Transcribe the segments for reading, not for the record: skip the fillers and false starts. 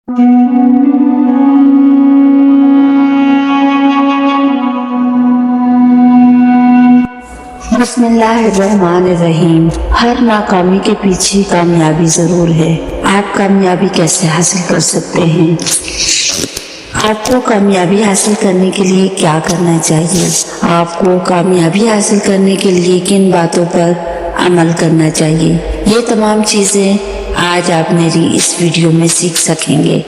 بسم اللہ الرحمن الرحیم۔ ہر ناکامی کے پیچھے کامیابی ضرور ہے۔ آپ کامیابی کیسے حاصل کر سکتے ہیں؟ آپ کو کامیابی حاصل کرنے کے لیے کیا کرنا چاہیے؟ آپ کو کامیابی حاصل کرنے کے لیے کن باتوں پر عمل کرنا چاہیے؟ یہ تمام چیزیں آج آپ میری اس ویڈیو میں سیکھ سکیں گے۔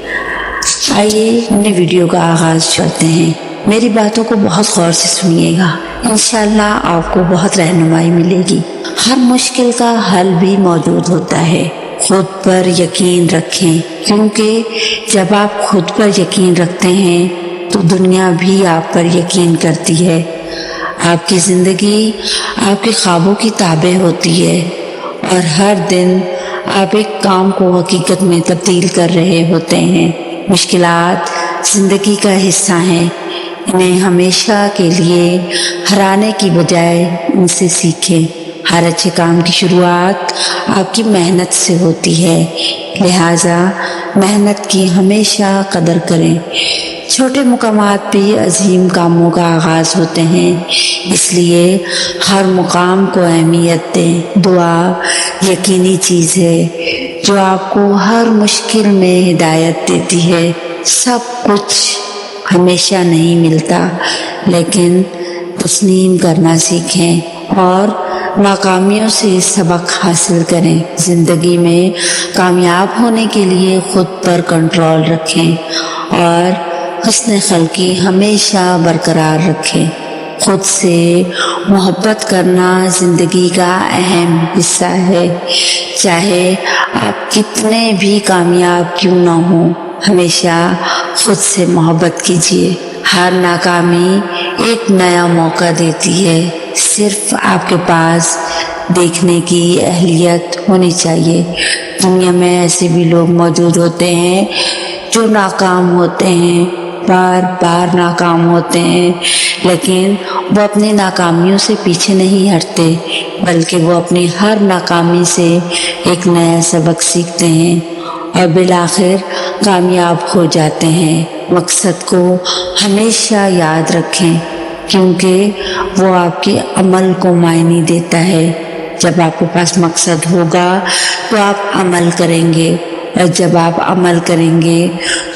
آئیے اپنے ویڈیو کا آغاز کرتے ہیں۔ میری باتوں کو بہت غور سے سنیے گا، انشاءاللہ آپ کو بہت رہنمائی ملے گی۔ ہر مشکل کا حل بھی موجود ہوتا ہے۔ خود پر یقین رکھیں، کیونکہ جب آپ خود پر یقین رکھتے ہیں تو دنیا بھی آپ پر یقین کرتی ہے۔ آپ کی زندگی آپ کے خوابوں کی تابع ہوتی ہے، اور ہر دن آپ ایک کام کو حقیقت میں تبدیل کر رہے ہوتے ہیں۔ مشکلات زندگی کا حصہ ہیں، انہیں ہمیشہ کے لیے ہرانے کی بجائے ان سے سیکھیں۔ ہر اچھے کام کی شروعات آپ کی محنت سے ہوتی ہے، لہٰذا محنت کی ہمیشہ قدر کریں۔ چھوٹے مقامات بھی عظیم کاموں کا آغاز ہوتے ہیں، اس لیے ہر مقام کو اہمیت دیں۔ دعا یقینی چیز ہے جو آپ کو ہر مشکل میں ہدایت دیتی ہے۔ سب کچھ ہمیشہ نہیں ملتا، لیکن تسلیم کرنا سیکھیں اور ناکامیوں سے سبق حاصل کریں۔ زندگی میں کامیاب ہونے کے لیے خود پر کنٹرول رکھیں اور حسن خلقی ہمیشہ برقرار رکھیں۔ خود سے محبت کرنا زندگی کا اہم حصہ ہے، چاہے آپ کتنے بھی کامیاب کیوں نہ ہوں، ہمیشہ خود سے محبت کیجیے۔ ہر ناکامی ایک نیا موقع دیتی ہے، صرف آپ کے پاس دیکھنے کی اہلیت ہونی چاہیے۔ دنیا میں ایسے بھی لوگ موجود ہوتے ہیں جو ناکام ہوتے ہیں، بار بار ناکام ہوتے ہیں، لیکن وہ اپنی ناکامیوں سے پیچھے نہیں ہٹتے، بلکہ وہ اپنی ہر ناکامی سے ایک نیا سبق سیکھتے ہیں اور بالآخر کامیاب ہو جاتے ہیں۔ مقصد کو ہمیشہ یاد رکھیں، کیونکہ وہ آپ کے عمل کو معنی دیتا ہے۔ جب آپ کے پاس مقصد ہوگا تو آپ عمل کریں گے، اور جب آپ عمل کریں گے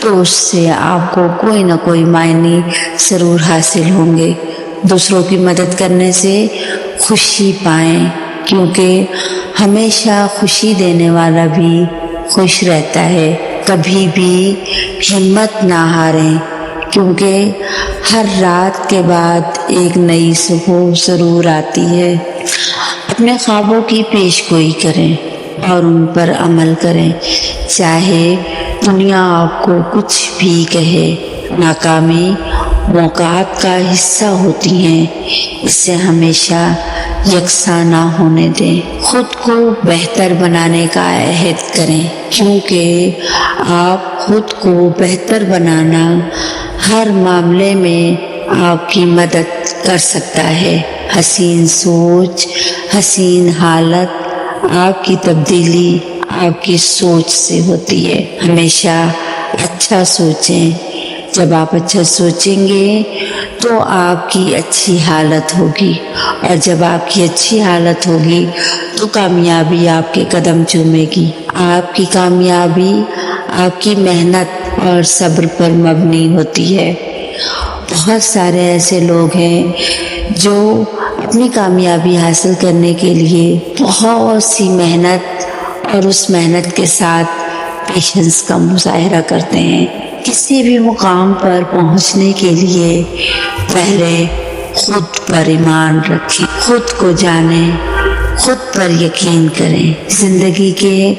تو اس سے آپ کو کوئی نہ کوئی معنی ضرور حاصل ہوں گے۔ دوسروں کی مدد کرنے سے خوشی پائیں، کیونکہ ہمیشہ خوشی دینے والا بھی خوش رہتا ہے۔ کبھی بھی ہمت نہ ہاریں، کیونکہ ہر رات کے بعد ایک نئی صبح ضرور آتی ہے۔ اپنے خوابوں کی پیش گوئی کریں اور ان پر عمل کریں، چاہے دنیا آپ کو کچھ بھی کہے۔ ناکامی موقعات کا حصہ ہوتی ہیں، اس سے ہمیشہ یکساں نہ ہونے دیں۔ خود کو بہتر بنانے کا عہد کریں، کیونکہ آپ خود کو بہتر بنانا ہر معاملے میں آپ کی مدد کر سکتا ہے۔ حسین سوچ، حسین حالت، آپ کی تبدیلی آپ کی سوچ سے ہوتی ہے۔ ہمیشہ اچھا سوچیں، جب آپ اچھا سوچیں گے تو آپ کی اچھی حالت ہوگی، اور جب آپ کی اچھی حالت ہوگی تو کامیابی آپ کے قدم چومے گی۔ آپ کی کامیابی آپ کی محنت اور صبر پر مبنی ہوتی ہے۔ بہت سارے ایسے لوگ ہیں جو اپنی کامیابی حاصل کرنے کے لیے بہت سی محنت اور اس محنت کے ساتھ پیشنس کا مظاہرہ کرتے ہیں۔ کسی بھی مقام پر پہنچنے کے لیے پہلے خود پر ایمان رکھیں، خود کو جانیں، خود پر یقین کریں۔ زندگی کے